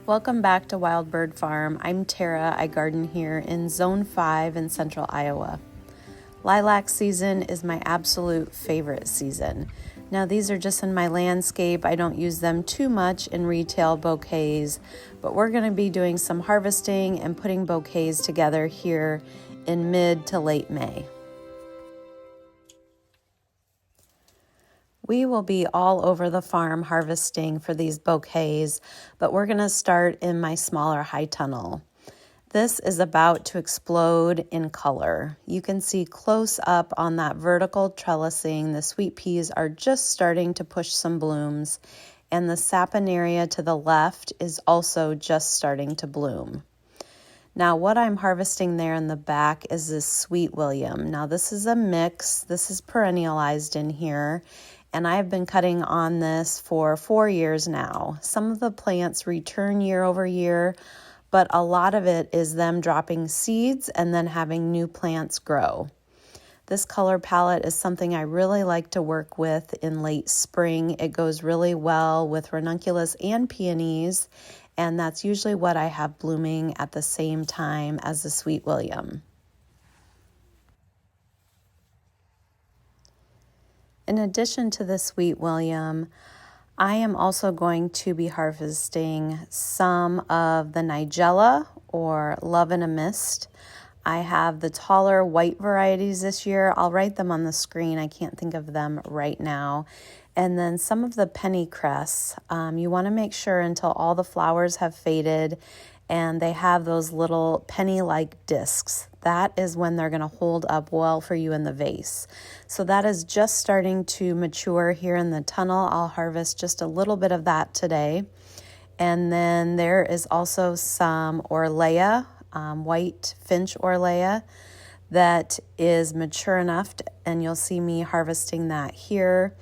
Welcome back to Wild Bird Farm. I'm Tara. I garden here in Zone 5 in central Iowa. Lilac season is my absolute favorite season. Now these are just in my landscape. I don't use them too much in retail bouquets, but we're going to be doing some harvesting and putting bouquets together here in mid to late May. We will be all over the farm harvesting for these bouquets, but we're going to start in my smaller high tunnel. This is about to explode in color. You can see close up on that vertical trellising, the sweet peas are just starting to push some blooms, and the saponaria to the left is also just starting to bloom. Now what I'm harvesting there in the back is this Sweet William. Now this is a mix, this is perennialized in here, and I've been cutting on this for 4 years now. Some of the plants return year over year, but a lot of it is them dropping seeds and then having new plants grow. This color palette is something I really like to work with in late spring. It goes really well with Ranunculus and Peonies, and that's usually what I have blooming at the same time as the Sweet William. In addition to the Sweet William, I am also going to be harvesting some of the Nigella or Love in a Mist. I have the taller white varieties this year. I'll write them on the screen. I can't think of them right now. And then some of the pennycress. You want to make sure until all the flowers have faded and they have those little penny-like discs. That is when they're going to hold up well for you in the vase. So that is just starting to mature here in the tunnel. I'll harvest just a little bit of that today. And then there is also some Orlea, white finch Orlea, that is mature enough, and you'll see me harvesting that here.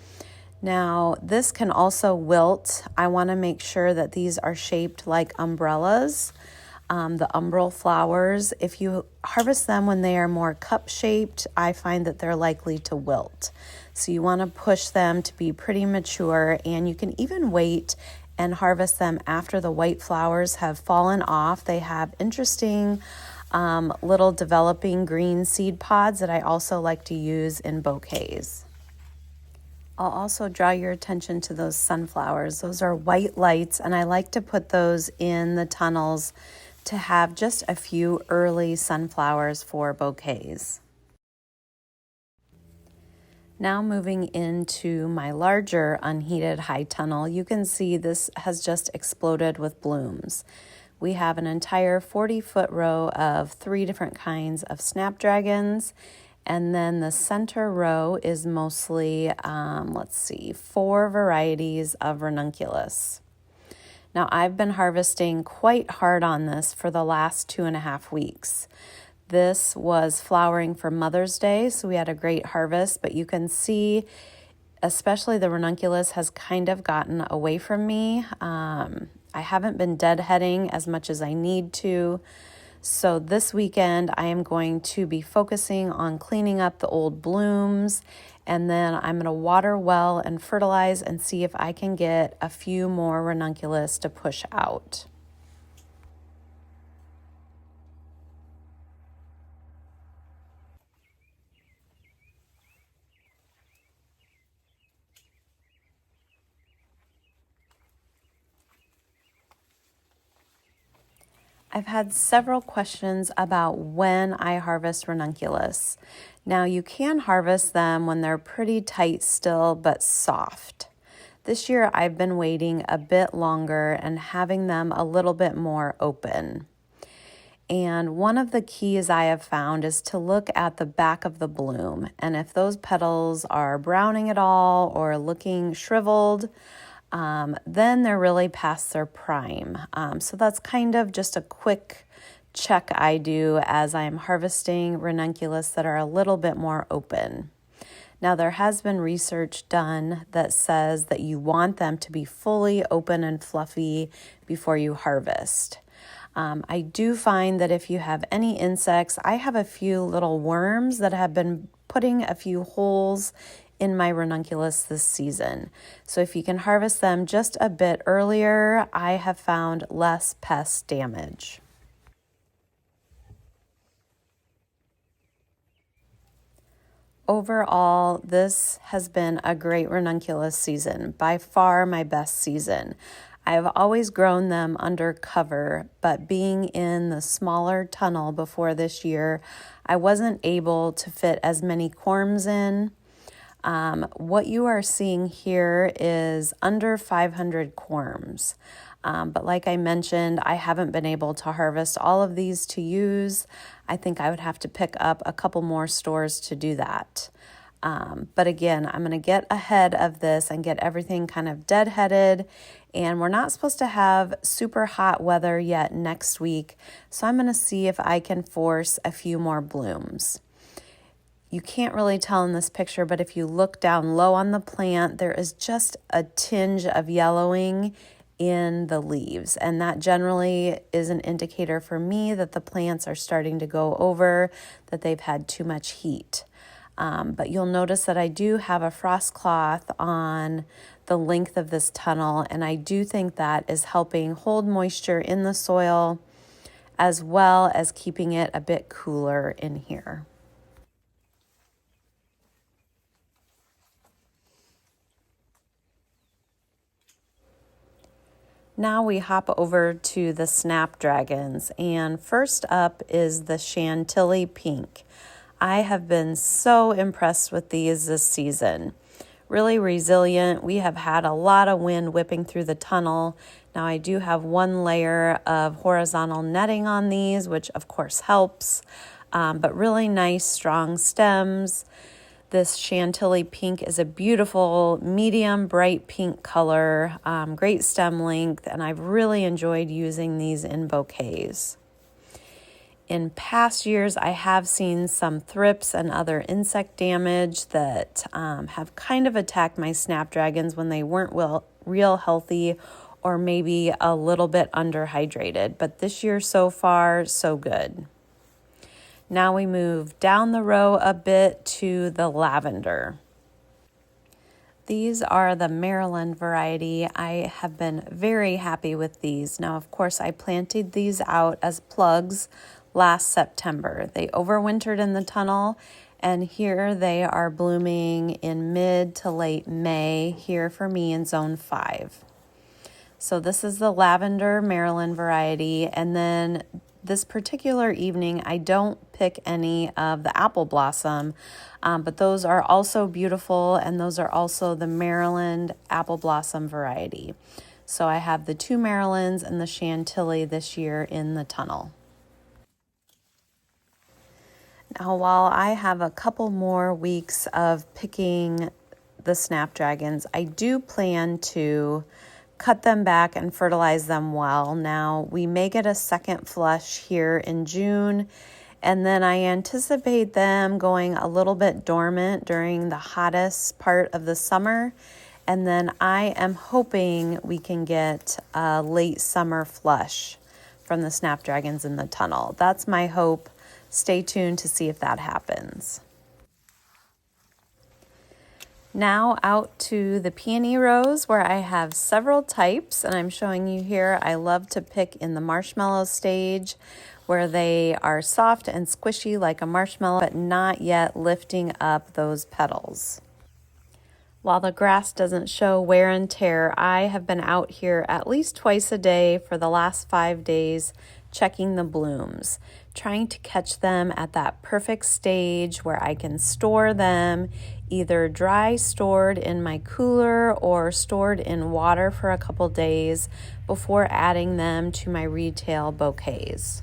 Now, this can also wilt. I want to make sure that these are shaped like umbrellas, the umbral flowers. If you harvest them when they are more cup-shaped, I find that they're likely to wilt. So you want to push them to be pretty mature, and you can even wait and harvest them after the white flowers have fallen off. They have interesting little developing green seed pods that I also like to use in bouquets. I'll also draw your attention to those sunflowers. Those are white lights, and I like to put those in the tunnels to have just a few early sunflowers for bouquets. Now moving into my larger unheated high tunnel, you can see this has just exploded with blooms. We have an entire 40-foot row of 3 different kinds of Snapdragons. And then the center row is mostly, 4 varieties of Ranunculus. Now I've been harvesting quite hard on this for the last 2.5 weeks. This was flowering for Mother's Day, so we had a great harvest, but you can see, especially the Ranunculus has kind of gotten away from me. I haven't been deadheading as much as I need to. So this weekend I am going to be focusing on cleaning up the old blooms, and then I'm going to water well and fertilize and see if I can get a few more Ranunculus to push out. I've had several questions about when I harvest Ranunculus. Now you can harvest them when they're pretty tight still but soft. This year I've been waiting a bit longer and having them a little bit more open. And one of the keys I have found is to look at the back of the bloom, and if those petals are browning at all or looking shriveled, then they're really past their prime. So that's kind of just a quick check I do as I'm harvesting Ranunculus that are a little bit more open. Now there has been research done that says that you want them to be fully open and fluffy before you harvest. I do find that if you have any insects, I have a few little worms that have been putting a few holes in my ranunculus this season. So if you can harvest them just a bit earlier, I have found less pest damage. Overall, this has been a great ranunculus season, by far my best season. I've always grown them under cover, but being in the smaller tunnel before this year, I wasn't able to fit as many corms in. What you are seeing here is under 500 corms. But like I mentioned, I haven't been able to harvest all of these to use. I think I would have to pick up a couple more stores to do that. But again, I'm going to get ahead of this and get everything kind of deadheaded. And we're not supposed to have super hot weather yet next week. So I'm going to see if I can force a few more blooms. You can't really tell in this picture, but if you look down low on the plant, there is just a tinge of yellowing in the leaves, and that generally is an indicator for me that the plants are starting to go over, that they've had too much heat. But you'll notice that I do have a frost cloth on the length of this tunnel, and I do think that is helping hold moisture in the soil as well as keeping it a bit cooler in here. Now we hop over to the Snapdragons, and first up is the Chantilly Pink. I have been so impressed with these this season. Really resilient. We have had a lot of wind whipping through the tunnel. Now I do have one layer of horizontal netting on these, which of course helps, but really nice strong stems. This Chantilly Pink is a beautiful medium bright pink color, great stem length, and I've really enjoyed using these in bouquets. In past years, I have seen some thrips and other insect damage that have kind of attacked my Snapdragons when they weren't real healthy or maybe a little bit underhydrated. But this year so far, so good. Now we move down the row a bit to the Lavender. These are the Maryland variety. I have been very happy with these. Now, of course, I planted these out as plugs last September. They overwintered in the tunnel, and here they are blooming in mid to late May here for me in zone 5. So this is the Lavender Maryland variety, and then this particular evening, I don't pick any of the apple blossom, but those are also beautiful, and those are also the Maryland apple blossom variety. So I have the two Marylands and the Chantilly this year in the tunnel. Now, while I have a couple more weeks of picking the Snapdragons, I do plan to cut them back and fertilize them well. Now, we may get a second flush here in June, and then I anticipate them going a little bit dormant during the hottest part of the summer, and then I am hoping we can get a late summer flush from the Snapdragons in the tunnel. That's my hope. Stay tuned to see if that happens. Now out to the Peony rows, where I have several types, and I'm showing you here. I love to pick in the marshmallow stage, where they are soft and squishy like a marshmallow, but not yet lifting up those petals. While the grass doesn't show wear and tear, I have been out here at least twice a day for the last 5 days checking the blooms, trying to catch them at that perfect stage where I can store them, either dry stored in my cooler or stored in water for a couple days before adding them to my retail bouquets.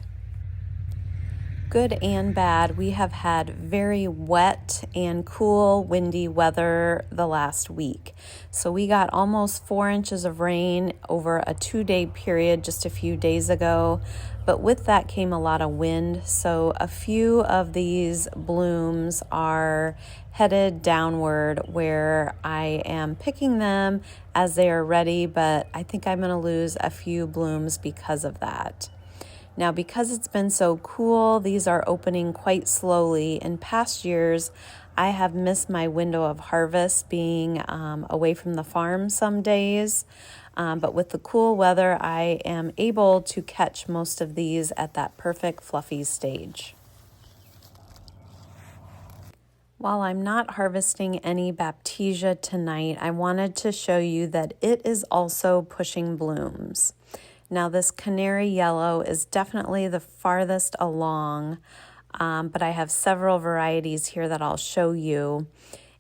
Good and bad, we have had very wet and cool, windy weather the last week. So we got almost 4 inches of rain over a 2-day period just a few days ago. But with that came a lot of wind. So a few of these blooms are headed downward where I am picking them as they are ready, but I think I'm going to lose a few blooms because of that. Now, because it's been so cool, these are opening quite slowly. In past years, I have missed my window of harvest being away from the farm some days, but with the cool weather, I am able to catch most of these at that perfect fluffy stage. While I'm not harvesting any Baptisia tonight, I wanted to show you that it is also pushing blooms. Now this canary yellow is definitely the farthest along, but I have several varieties here that I'll show you.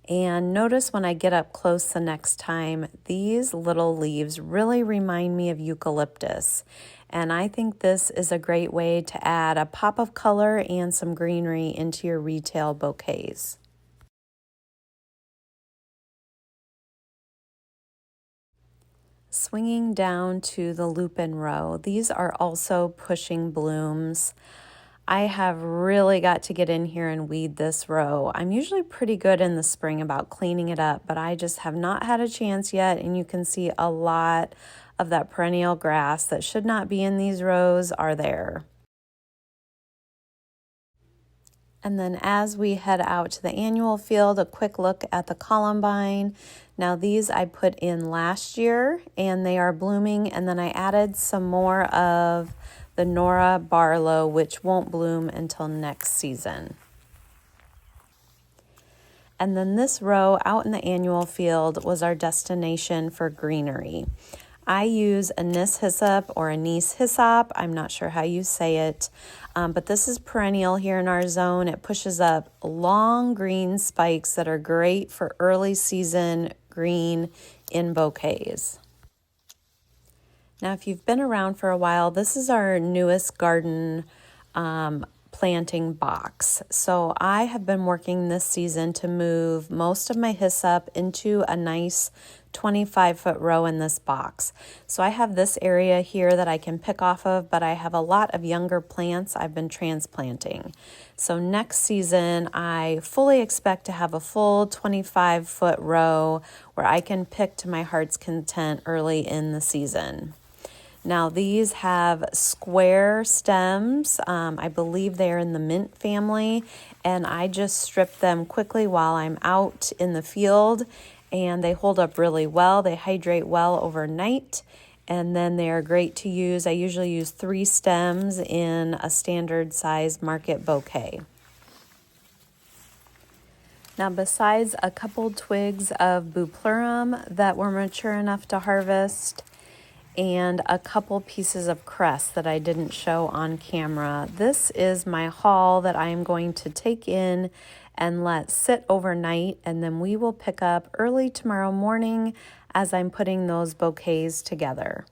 And notice when I get up close the next time, these little leaves really remind me of eucalyptus. And I think this is a great way to add a pop of color and some greenery into your retail bouquets. Swinging down to the lupin row, these are also pushing blooms. I have really got to get in here and weed this row. I'm usually pretty good in the spring about cleaning it up, but I just have not had a chance yet, and you can see a lot of that perennial grass that should not be in these rows are there. And then as we head out to the annual field, a quick look at the columbine. Now these I put in last year and they are blooming, and then I added some more of the Nora Barlow, which won't bloom until next season. And then this row out in the annual field was our destination for greenery. I use anise hyssop or anise hyssop. I'm not sure how you say it, but this is perennial here in our zone. It pushes up long green spikes that are great for early season green in bouquets. Now, if you've been around for a while, this is our newest garden planting box. So I have been working this season to move most of my hyssop into a nice 25-foot row in this box. So I have this area here that I can pick off of, but I have a lot of younger plants I've been transplanting. So next season, I fully expect to have a full 25-foot row where I can pick to my heart's content early in the season. Now these have square stems. I believe they're in the mint family, and I just strip them quickly while I'm out in the field, and they hold up really well. They hydrate well overnight, and then they are great to use. I usually use 3 stems in a standard size market bouquet. Now besides a couple twigs of Bupleurum that were mature enough to harvest, and a couple pieces of cress that I didn't show on camera, this is my haul that I am going to take in and let sit overnight, and then we will pick up early tomorrow morning as I'm putting those bouquets together.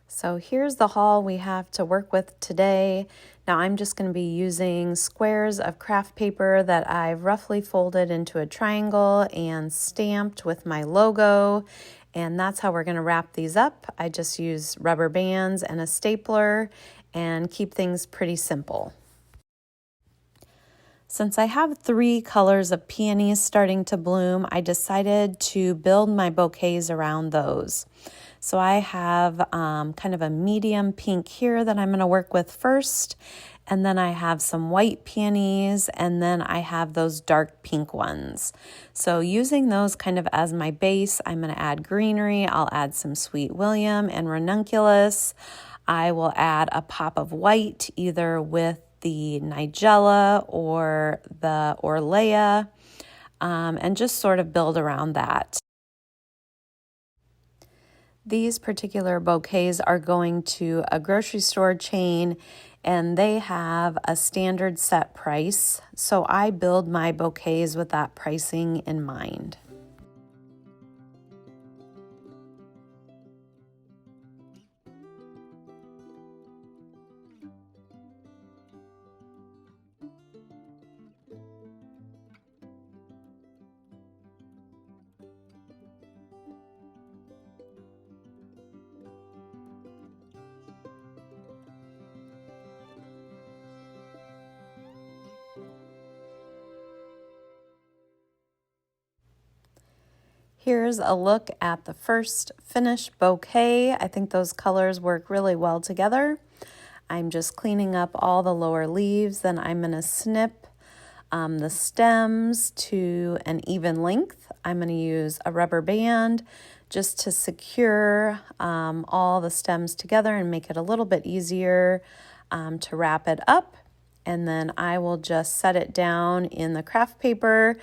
So here's the haul we have to work with today. Now I'm just going to be using squares of craft paper that I've roughly folded into a triangle and stamped with my logo, and that's how we're going to wrap these up. I just use rubber bands and a stapler and keep things pretty simple. Since I have 3 colors of peonies starting to bloom, I decided to build my bouquets around those. So I have kind of a medium pink here that I'm going to work with first, and then I have some white peonies, and then I have those dark pink ones. So using those kind of as my base, I'm going to add greenery. I'll add some Sweet William and Ranunculus. I will add a pop of white either with the Nigella or the Orlea, and just sort of build around that. These particular bouquets are going to a grocery store chain, and they have a standard set price. So I build my bouquets with that pricing in mind. Here's a look at the first finished bouquet. I think those colors work really well together. I'm just cleaning up all the lower leaves. Then I'm going to snip the stems to an even length. I'm going to use a rubber band just to secure all the stems together and make it a little bit easier to wrap it up. And then I will just set it down in the craft paper,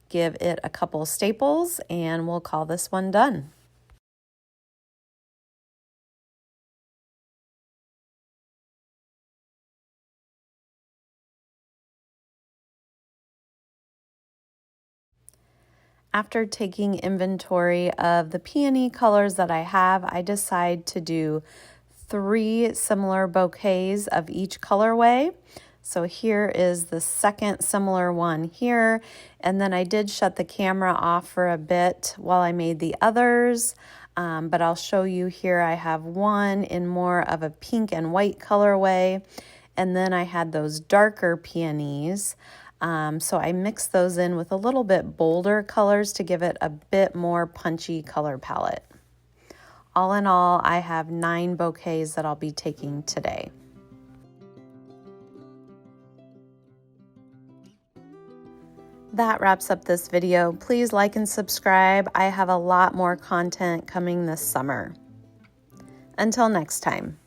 give it a couple staples, and we'll call this one done. After taking inventory of the peony colors that I have, I decide to do 3 similar bouquets of each colorway. So here is the second similar one here, and then I did shut the camera off for a bit while I made the others, but I'll show you here. I have one in more of a pink and white colorway, and then I had those darker peonies. So I mixed those in with a little bit bolder colors to give it a bit more punchy color palette. All in all, I have 9 bouquets that I'll be taking today. That wraps up this video. Please like and subscribe. I have a lot more content coming this summer. Until next time.